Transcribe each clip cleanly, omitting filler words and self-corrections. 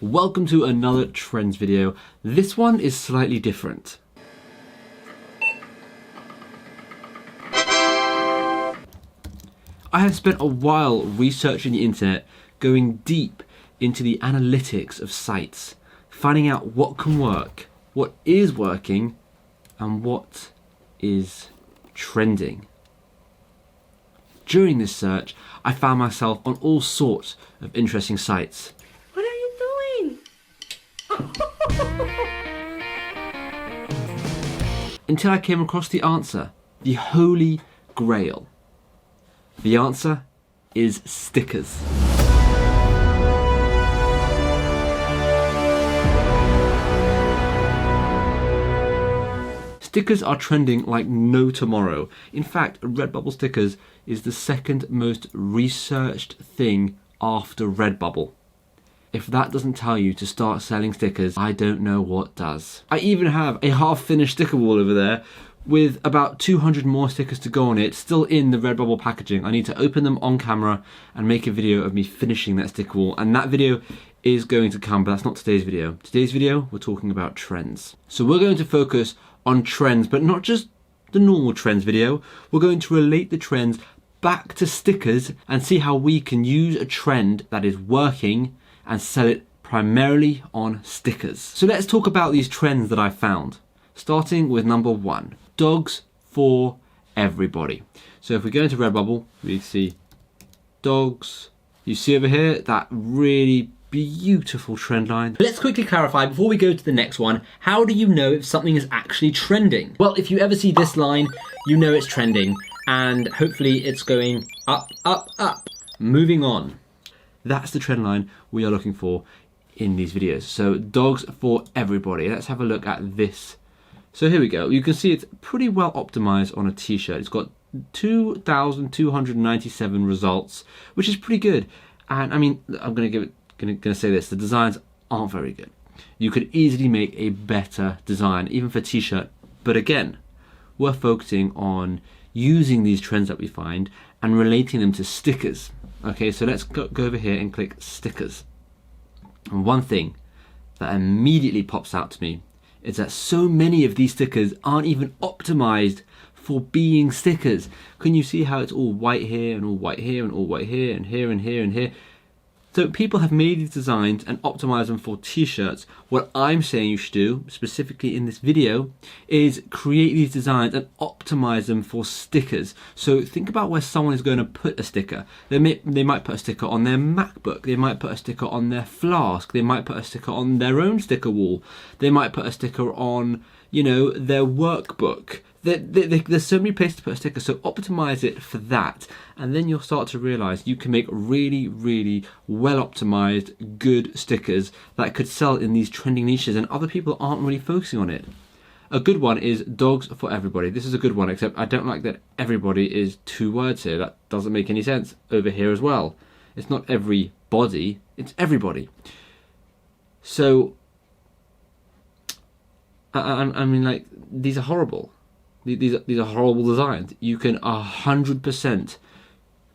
Welcome to another trends video. This one is slightly different. I have spent a while researching the internet, going deep into the analytics of sites, finding out what can work, what is working, and what is trending. During this search, I found myself on all sorts of interesting sites. What are you doing? Until I came across the answer, the holy grail. The answer is stickers. Stickers are trending like no tomorrow. In fact, Redbubble stickers is the second most researched thing after Redbubble. If that doesn't tell you to start selling stickers, I don't know what does. I even have a half-finished sticker wall over there with about 200 more stickers to go on it, still in the Redbubble packaging. I need to open them on camera and make a video of me finishing that sticker wall, and that video is going to come, but that's not today's video. Today's video, we're talking about trends. So we're going to focus on trends, but not just the normal trends video. We're going to relate the trends back to stickers and see how we can use a trend that is working and sell it primarily on stickers. So let's talk about these trends that I found. Starting with number one, dogs for everybody. So if we go into Redbubble, we see dogs. You see over here that really beautiful trend line. Let's quickly clarify before we go to the next one, how do you know if something is actually trending? Well, if you ever see this line, you know it's trending, and hopefully it's going up, up, up. Moving on. That's the trend line we are looking for in these videos. So dogs for everybody. Let's have a look at this. So here we go. You can see it's pretty well optimized on a t-shirt. It's got 2,297 results, which is pretty good. And I mean, I'm gonna say this, the designs aren't very good. You could easily make a better design, even for t-shirt. But again, we're focusing on using these trends that we find and relating them to stickers. Okay, so let's go over here and click stickers. And one thing that immediately pops out to me is that so many of these stickers aren't even optimized for being stickers. Can you see how it's all white here and all white here and all white here and here and here and here? So people have made these designs and optimized them for t-shirts. What I'm saying you should do, specifically in this video, is create these designs and optimize them for stickers. So think about where someone is going to put a sticker. They might put a sticker on their MacBook. They might put a sticker on their flask. They might put a sticker on their own sticker wall. They might put a sticker on, you know, their workbook. There's so many places to put a sticker, so optimize it for that, and then you'll start to realize you can make really, really well optimized, good stickers that could sell in these trending niches and other people aren't really focusing on it. A good one is dogs for everybody. This is a good one, except I don't like that everybody is two words here. That doesn't make any sense over here as well. It's not everybody, it's everybody. So, I mean, like, these are horrible. These are horrible designs. You can 100%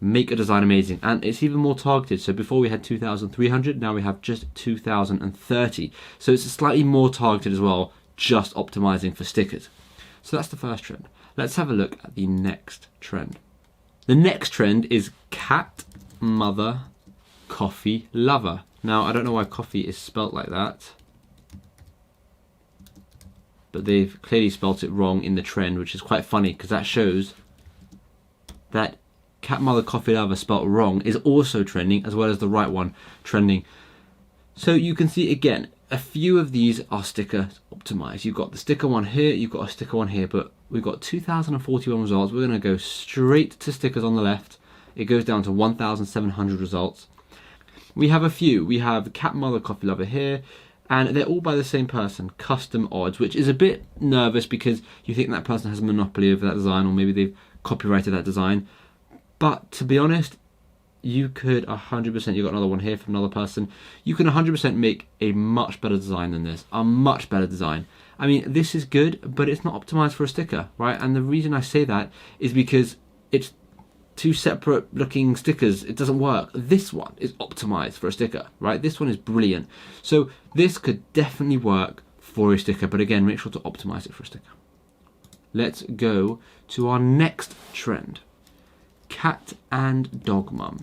make a design amazing, and it's even more targeted. So before we had 2,300, now we have just 2,030. So it's slightly more targeted as well, just optimizing for stickers. So that's the first trend. Let's have a look at the next trend. The next trend is cat, mother, coffee, lover. Now, I don't know why coffee is spelt like that, but they've clearly spelt it wrong in the trend, which is quite funny because that shows that cat, mother, coffee, lover spelt wrong is also trending, as well as the right one trending. So you can see again, a few of these are sticker optimized. You've got the sticker one here, you've got a sticker one here, but we've got 2,041 results. We're gonna go straight to stickers on the left. It goes down to 1,700 results. We have a few. We have cat, mother, coffee, lover here, and they're all by the same person, custom odds, which is a bit nervous because you think that person has a monopoly over that design, or maybe they've copyrighted that design. But to be honest, you could 100%, you've got another one here from another person, you can 100% make a much better design than this, a much better design. I mean, this is good, but it's not optimized for a sticker, right? And the reason I say that is because it's two separate looking stickers, it doesn't work. This one is optimized for a sticker, right? This one is brilliant. So this could definitely work for a sticker, but again, make sure to optimize it for a sticker. Let's go to our next trend. Cat and dog mum.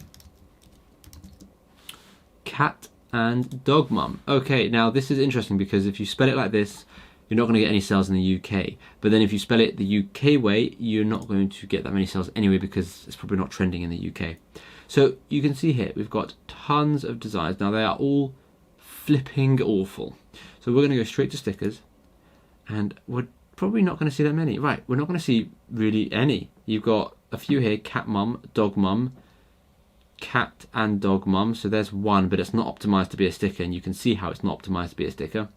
Cat and dog mum. Okay, now this is interesting because if you spell it like this, you're not going to get any sales in the UK. But then if you spell it the UK way, you're not going to get that many sales anyway because it's probably not trending in the UK. So you can see here, we've got tons of designs. Now they are all flipping awful. So we're going to go straight to stickers, and we're probably not going to see that many. Right, we're not going to see really any. You've got a few here, cat mum, dog mum, cat and dog mum. So there's one, but it's not optimized to be a sticker, and you can see how it's not optimized to be a sticker.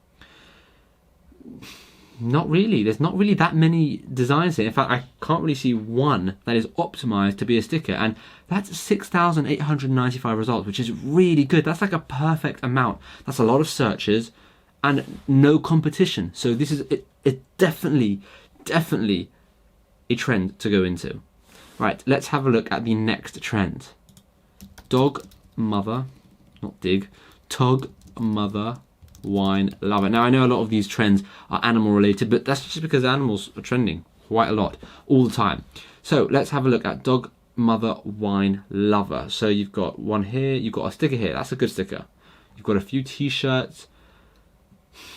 Not really. There's not really that many designs here. In fact, I can't really see one that is optimized to be a sticker, and that's 6,895 results, which is really good. That's like a perfect amount. That's a lot of searches and no competition. So this is it definitely a trend to go into. Right, let's have a look at the next trend. Dog mother, not dig, tog mother wine lover. Now I know a lot of these trends are animal related, but that's just because animals are trending quite a lot all the time. So let's have a look at dog mother wine lover. So you've got one here, you've got a sticker here. That's a good sticker. You've got a few t-shirts.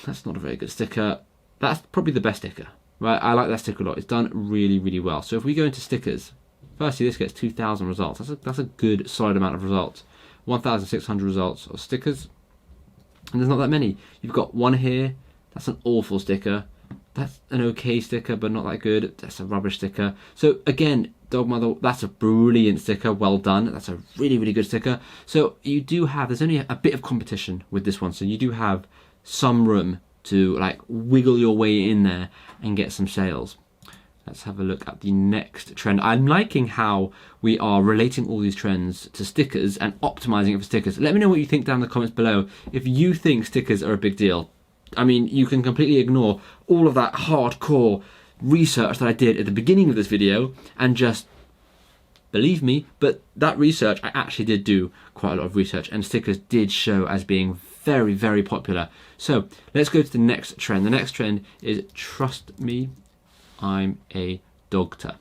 That's not a very good sticker. That's probably the best sticker, right? I like that sticker a lot. It's done really, really well. So if we go into stickers, firstly, this gets 2,000 results. That's a good solid amount of results. 1,600 results of stickers. And there's not that many. You've got one here. That's an awful sticker. That's an okay sticker, but not that good. That's a rubbish sticker. So again, dog mother, that's a brilliant sticker. Well done. That's a really, really good sticker. So you do have, there's only a bit of competition with this one. So you do have some room to like wiggle your way in there and get some sales. Let's have a look at the next trend. I'm liking how we are relating all these trends to stickers and optimizing it for stickers. Let me know what you think down in the comments below. If you think stickers are a big deal, I mean, you can completely ignore all of that hardcore research that I did at the beginning of this video and just believe me, but that research, I actually did do quite a lot of research, and stickers did show as being very, very popular. So let's go to the next trend. The next trend is trust me, I'm a dogter.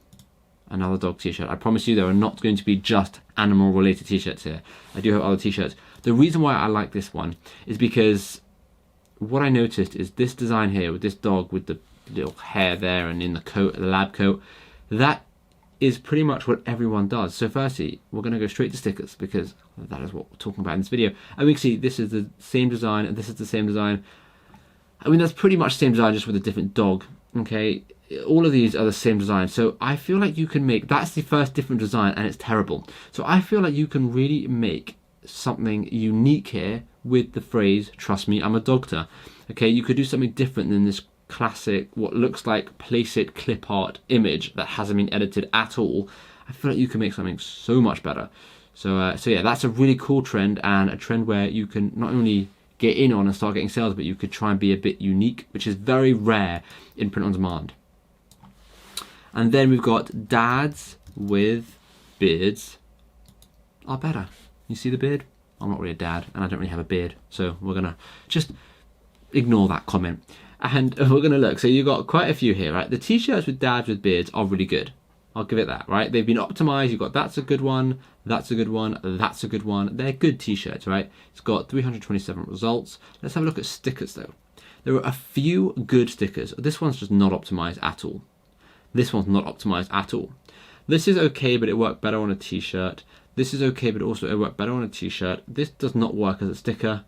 Another dog t-shirt. I promise you there are not going to be just animal related t-shirts here. I do have other t-shirts. The reason why I like this one is because what I noticed is this design here with this dog with the little hair there and in the coat, the lab coat, that is pretty much what everyone does. So firstly, we're going to go straight to stickers because that is what we're talking about in this video. And we can see this is the same design and this is the same design. I mean, that's pretty much the same design just with a different dog. Okay, all of these are the same design. So I feel like you can make, that's the first different design and it's terrible. So I feel like you can really make something unique here with the phrase, trust me, I'm a dogter. Okay, you could do something different than this classic, what looks like place it clip art image that hasn't been edited at all. I feel like you can make something so much better. So yeah, that's a really cool trend, and a trend where you can not only get in on and start getting sales, but you could try and be a bit unique, which is very rare in print on demand. And then we've got dads with beards are better. You see the beard? I'm not really a dad and I don't really have a beard, so we're gonna just ignore that comment. And we're gonna look, so you've got quite a few here, right? The t-shirts with dads with beards are really good. I'll give it that, right? They've been optimized. You've got that's a good one, that's a good one, that's a good one. They're good t-shirts, right? It's got 327 results. Let's have a look at stickers though. There are a few good stickers. This one's just not optimized at all. This one's not optimized at all. This is okay, but it worked better on a t-shirt. This is okay, but also it worked better on a t-shirt. This does not work as a sticker.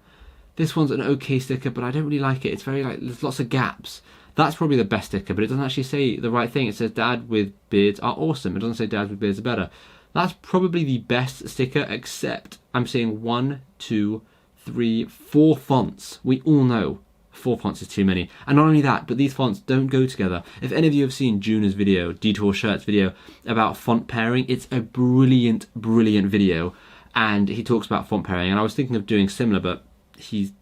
This one's an okay sticker, but I don't really like it. It's very like, there's lots of gaps. That's probably the best sticker, but it doesn't actually say the right thing. It says dad with beards are awesome. It doesn't say dad with beards are better. That's probably the best sticker, except I'm seeing 1, 2, 3, 4 fonts. We all know 4 fonts is too many. And not only that, but these fonts don't go together. If any of you have seen Juna's video, Detour Shirts video, about font pairing, it's a brilliant, brilliant video. And he talks about font pairing. And I was thinking of doing similar, but he's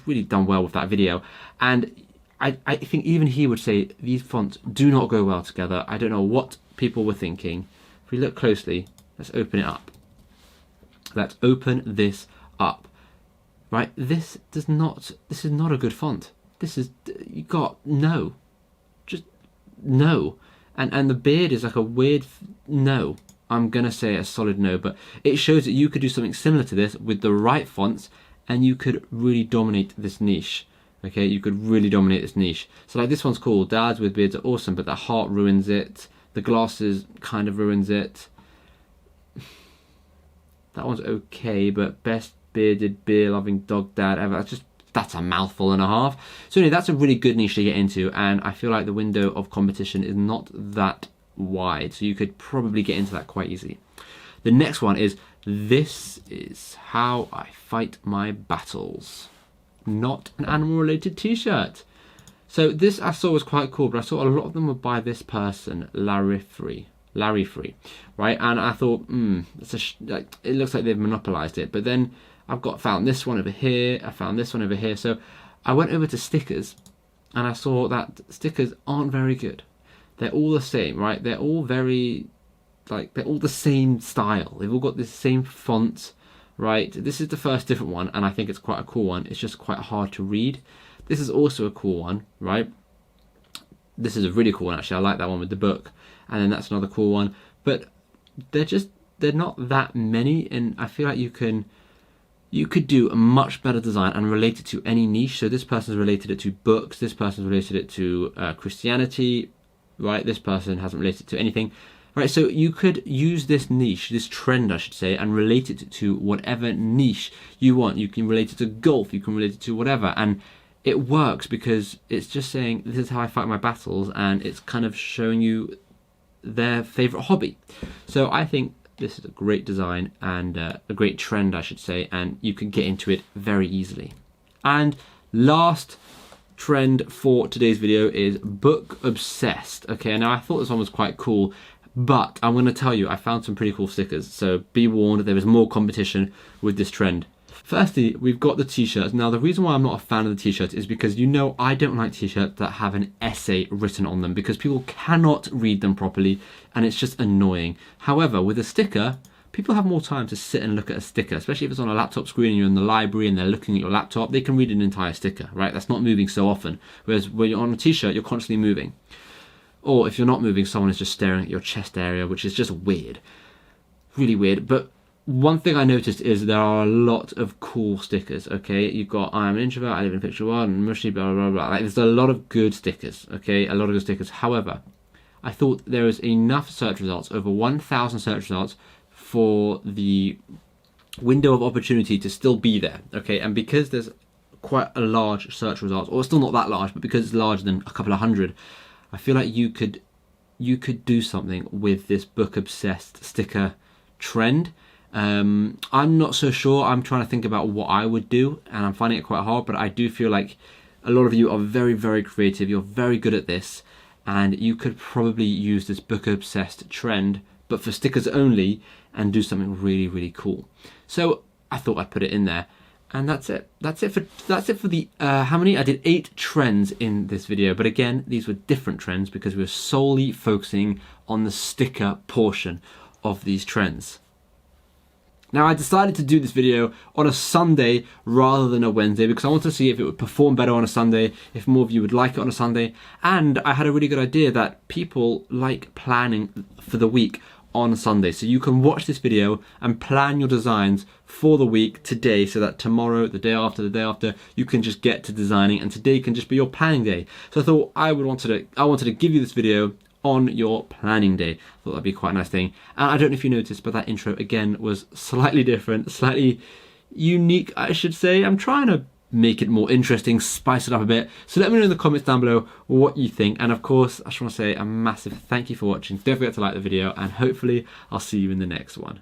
really done well with that video. And I think even he would say these fonts do not go well together. I don't know what people were thinking. If we look closely, Let's open it up. Let's open this up. Right, this is not a good font. You got no. Just no. And the beard is like a weird no. I'm gonna say a solid no, but it shows that you could do something similar to this with the right fonts and you could really dominate this niche. Okay, you could really dominate this niche. So like this one's cool. Dads with beards are awesome, but the heart ruins it. The glasses kind of ruins it. That one's okay, but best bearded, beer-loving dog dad ever. That's a mouthful and a half. So anyway, that's a really good niche to get into, and I feel like the window of competition is not that wide, so you could probably get into that quite easily. The next one is, this is how I fight my battles. Not an animal-related t-shirt. So this I saw was quite cool, but I saw a lot of them were by this person, Larry Free, right? And I thought, it looks like they've monopolized it. But then I've found this one over here. I found this one over here. So I went over to stickers, and I saw that stickers aren't very good. They're all the same, right? They're all they're all the same style. They've all got this same font, right? This is the first different one, and I think it's quite a cool one. It's just quite hard to read. This is also a cool one, right? This is a really cool one, actually. I like that one with the book. And then that's another cool one. But they're not that many, and I feel like you could do a much better design and relate it to any niche. So this person's related it to books, this person's related it to Christianity, right? This person hasn't related it to anything, right? So you could use this niche, this trend I should say, and relate it to whatever niche you want. You can relate it to golf, you can relate it to whatever, and it works because it's just saying, this is how I fight my battles, and it's kind of showing you their favorite hobby. So I think this is a great design and a great trend, I should say, and you can get into it very easily. And last trend for today's video is book obsessed. Okay, now I thought this one was quite cool, but I'm going to tell you, I found some pretty cool stickers, so be warned, there is more competition with this trend. Firstly, we've got the t-shirts. Now, the reason why I'm not a fan of the t-shirts is because, you know, I don't like t-shirts that have an essay written on them because people cannot read them properly and it's just annoying. However, with a sticker, people have more time to sit and look at a sticker, especially if it's on a laptop screen and you're in the library and they're looking at your laptop, they can read an entire sticker, right? That's not moving so often. Whereas when you're on a t-shirt, you're constantly moving. Or if you're not moving, someone is just staring at your chest area, which is just weird. Really weird. But one thing I noticed is there are a lot of cool stickers, okay? You've got I am an introvert, I live in a picture world, and mushy, blah, blah, blah. Like, there's a lot of good stickers, okay? A lot of good stickers. However, I thought there is enough search results, over 1,000 search results, for the window of opportunity to still be there, okay? And because there's quite a large search results, or still not that large, but because it's larger than a couple of hundred, I feel like you could do something with this book obsessed sticker trend. I'm not so sure. I'm trying to think about what I would do, and I'm finding it quite hard, but I do feel like a lot of you are very, very creative. You're very good at this, and you could probably use this book obsessed trend, but for stickers only, and do something really, really cool. So I thought I'd put it in there, and that's it. That's it for the how many? I did 8 trends in this video, but again, these were different trends because we were solely focusing on the sticker portion of these trends. Now, I decided to do this video on a Sunday rather than a Wednesday because I wanted to see if it would perform better on a Sunday, if more of you would like it on a Sunday, and I had a really good idea that people like planning for the week on Sunday. So you can watch this video and plan your designs for the week today so that tomorrow, the day after, you can just get to designing, and today can just be your planning day. So I thought I wanted to give you this video on your planning day. I thought that'd be quite a nice thing. And I don't know if you noticed, but that intro again was slightly different, slightly unique, I should say. I'm trying to make it more interesting, spice it up a bit. So let me know in the comments down below what you think. And of course, I just want to say a massive thank you for watching. Don't forget to like the video, and hopefully I'll see you in the next one.